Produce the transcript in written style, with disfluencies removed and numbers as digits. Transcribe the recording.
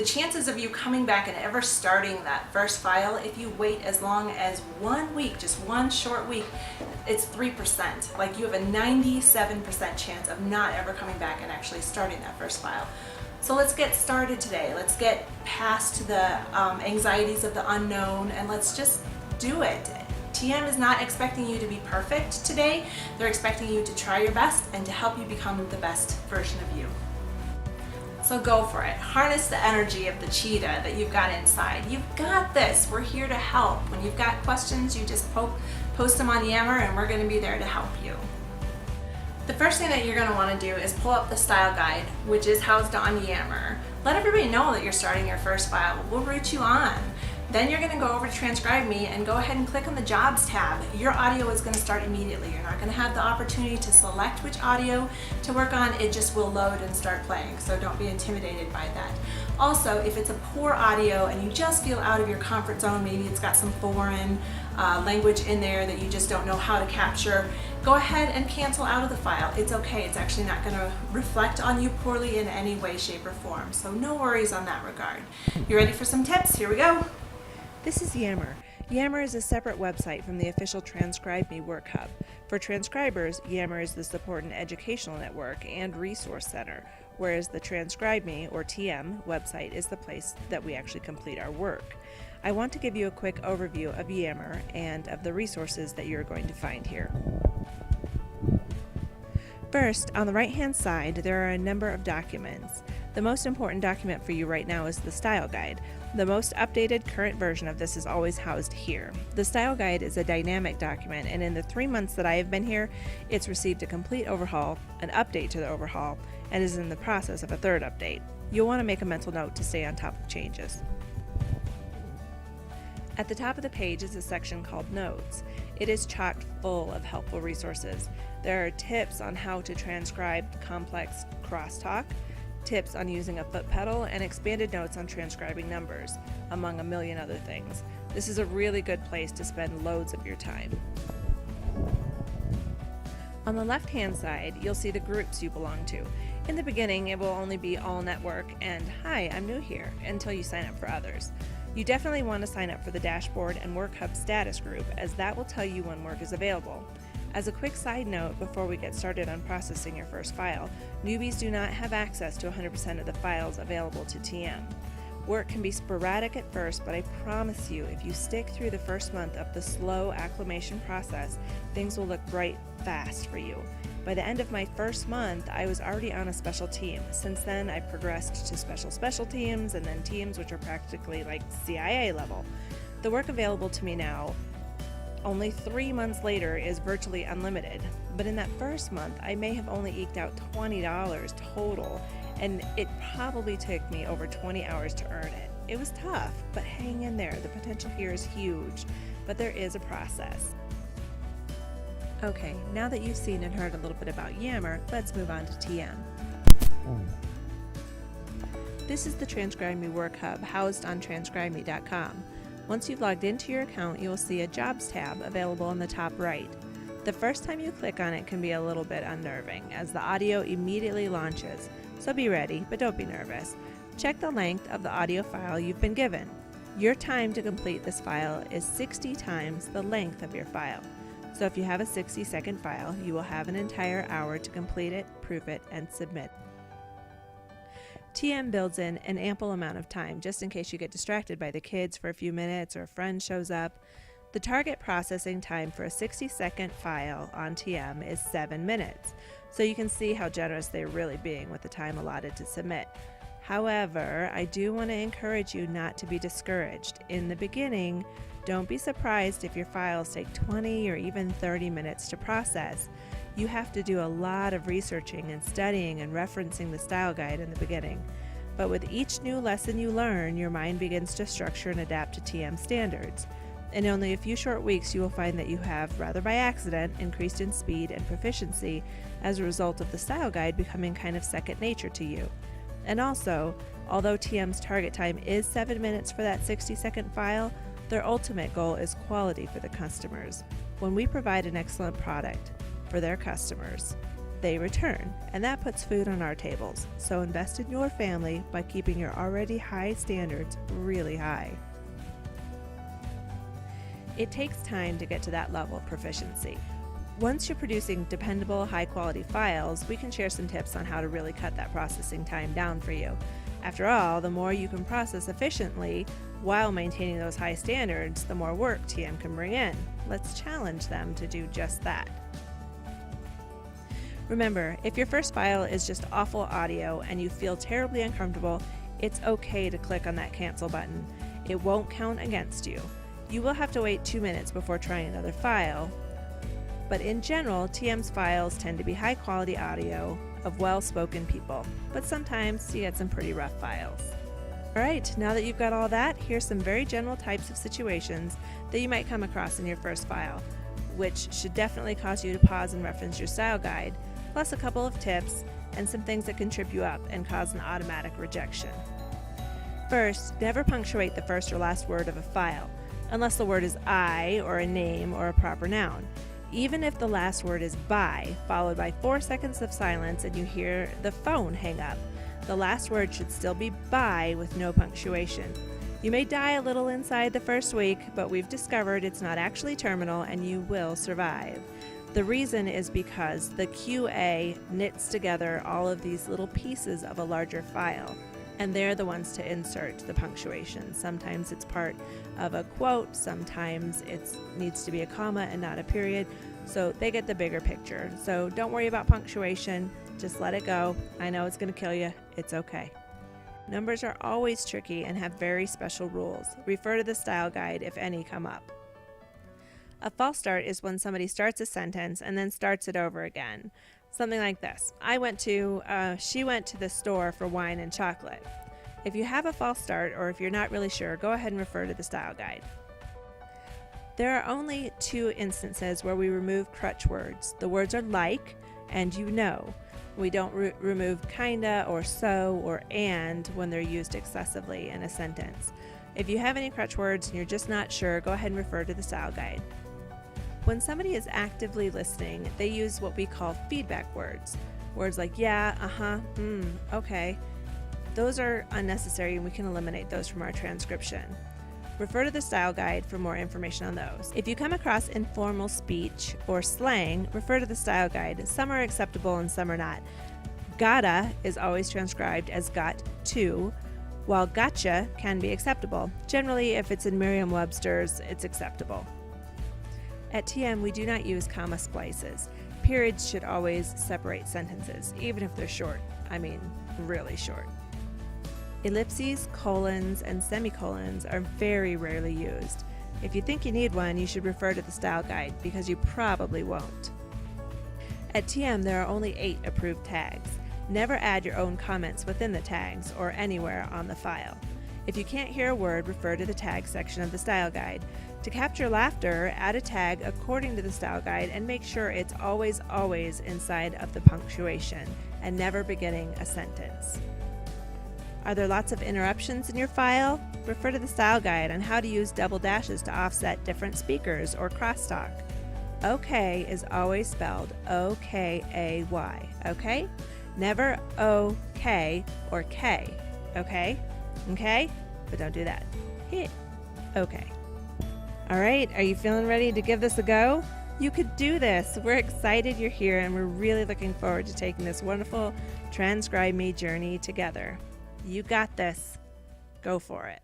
chances of you coming back and ever starting that first file, if you wait as long as 1 week, just one short week, it's 3%. Like, you have a 97% chance of not ever coming back and actually starting that first file. So let's get started today. Let's get past the anxieties of the unknown, and let's just do it. TM is not expecting you to be perfect today. They're expecting you to try your best and to help you become the best version of you. So go for it. Harness the energy of the cheetah that you've got inside. You've got this. We're here to help. When you've got questions, you just post them on Yammer, and we're going to be there to help you. The first thing that you're going to want to do is pull up the style guide, which is housed on Yammer. Let everybody know that you're starting your first file. We'll root you on. Then you're going to go over to TranscribeMe and go ahead and click on the Jobs tab. Your audio is going to start immediately. You're not going to have the opportunity to select which audio to work on. It just will load and start playing, so don't be intimidated by that. Also, if it's a poor audio and you just feel out of your comfort zone, maybe it's got some foreign language in there that you just don't know how to capture, go ahead and cancel out of the file. It's okay. It's actually not going to reflect on you poorly in any way, shape, or form. So no worries on that regard. You ready for some tips? Here we go. This is Yammer. Yammer is a separate website from the official TranscribeMe Work Hub. For transcribers, Yammer is the support and educational network and resource center, whereas the TranscribeMe, or TM, website is the place that we actually complete our work. I want to give you a quick overview of Yammer and of the resources that you're going to find here. First, on the right-hand side, there are a number of documents. The most important document for you right now is the style guide. The most updated current version of this is always housed here. The style guide is a dynamic document, and in the 3 months that I have been here, it's received a complete overhaul, an update to the overhaul, and is in the process of a third update. You'll want to make a mental note to stay on top of changes. At the top of the page is a section called Notes. It is chock full of helpful resources. There are tips on how to transcribe complex crosstalk, tips on using a foot pedal, and expanded notes on transcribing numbers, among a million other things. This is a really good place to spend loads of your time. On the left-hand side, you'll see the groups you belong to. In the beginning, it will only be all network and "Hi, I'm new here" until you sign up for others. You definitely want to sign up for the Dashboard and Work Hub status group, as that will tell you when work is available. As a quick side note, before we get started on processing your first file, newbies do not have access to 100% of the files available to TM. Work can be sporadic at first, but I promise you, if you stick through the first month of the slow acclimation process, things will look bright fast for you. By the end of my first month, I was already on a special team. Since then, I've progressed to special teams, and then teams which are practically like CIA level. The work available to me now, only 3 months later, is virtually unlimited. But in that first month, I may have only eked out $20 total, and it probably took me over 20 hours to earn it. It was tough, but hang in there. The potential here is huge, but there is a process. Okay, now that you've seen and heard a little bit about Yammer, let's move on to TM. This is the TranscribeMe Work Hub housed on TranscribeMe.com. Once you've logged into your account, you will see a Jobs tab available in the top right. The first time you click on it can be a little bit unnerving, as the audio immediately launches, so be ready, but don't be nervous. Check the length of the audio file you've been given. Your time to complete this file is 60 times the length of your file. So if you have a 60-second file, you will have an entire hour to complete it, proof it, and submit. TM builds in an ample amount of time just in case you get distracted by the kids for a few minutes or a friend shows up. The target processing time for a 60-second file on TM is 7 minutes, so you can see how generous they're really being with the time allotted to submit. However, I do want to encourage you not to be discouraged. In the beginning, don't be surprised if your files take 20 or even 30 minutes to process. You have to do a lot of researching and studying and referencing the style guide in the beginning. But with each new lesson you learn, your mind begins to structure and adapt to TM standards. In only a few short weeks, you will find that you have, rather by accident, increased in speed and proficiency as a result of the style guide becoming kind of second nature to you. And also, although TM's target time is 7 minutes for that 60-second file, their ultimate goal is quality for the customers. When we provide an excellent product for their customers, they return, and that puts food on our tables. So invest in your family by keeping your already high standards really high. It takes time to get to that level of proficiency. Once you're producing dependable, high-quality files, we can share some tips on how to really cut that processing time down for you. After all, the more you can process efficiently while maintaining those high standards, the more work TM can bring in. Let's challenge them to do just that. Remember, if your first file is just awful audio and you feel terribly uncomfortable, it's okay to click on that cancel button. It won't count against you. You will have to wait 2 minutes before trying another file, but in general, TM's files tend to be high quality audio of well-spoken people, but sometimes you get some pretty rough files. Alright, now that you've got all that, here's some very general types of situations that you might come across in your first file, which should definitely cause you to pause and reference your style guide, plus a couple of tips and some things that can trip you up and cause an automatic rejection. First, never punctuate the first or last word of a file, unless the word is I or a name or a proper noun. Even if the last word is by, followed by 4 seconds of silence and you hear the phone hang up, the last word should still be by with no punctuation. You may die a little inside the first week, but we've discovered it's not actually terminal and you will survive. The reason is because the QA knits together all of these little pieces of a larger file, and they're the ones to insert the punctuation. Sometimes it's part of a quote, sometimes it needs to be a comma and not a period, so they get the bigger picture. So don't worry about punctuation, just let it go. I know it's going to kill you, it's okay. Numbers are always tricky and have very special rules. Refer to the style guide if any come up. A false start is when somebody starts a sentence and then starts it over again. Something like this. She went to the store for wine and chocolate. If you have a false start, or if you're not really sure, go ahead and refer to the style guide. There are only 2 instances where we remove crutch words. The words are like and you know. We don't remove kinda or so or and when they're used excessively in a sentence. If you have any crutch words and you're just not sure, go ahead and refer to the style guide. When somebody is actively listening, they use what we call feedback words. Words like yeah, uh-huh, okay. Those are unnecessary and we can eliminate those from our transcription. Refer to the style guide for more information on those. If you come across informal speech or slang, refer to the style guide. Some are acceptable and some are not. Gotta is always transcribed as got to, while gotcha can be acceptable. Generally, if it's in Merriam-Webster's, it's acceptable. At TM, we do not use comma splices. Periods should always separate sentences, even if they're short. I mean, really short. Ellipses, colons, and semicolons are very rarely used. If you think you need one, you should refer to the style guide because you probably won't. At TM, there are only 8 approved tags. Never add your own comments within the tags or anywhere on the file. If you can't hear a word, refer to the tag section of the style guide. To capture laughter, add a tag according to the style guide and make sure it's always inside of the punctuation and never beginning a sentence. Are there lots of interruptions in your file? Refer to the style guide on how to use double dashes to offset different speakers or crosstalk. Okay is always spelled O-K-A-Y, okay? Never O-K or K, okay? Okay? But don't do that. Hit. Okay. All right, are you feeling ready to give this a go? You could do this. We're excited you're here and we're really looking forward to taking this wonderful TranscribeMe journey together. You got this. Go for it.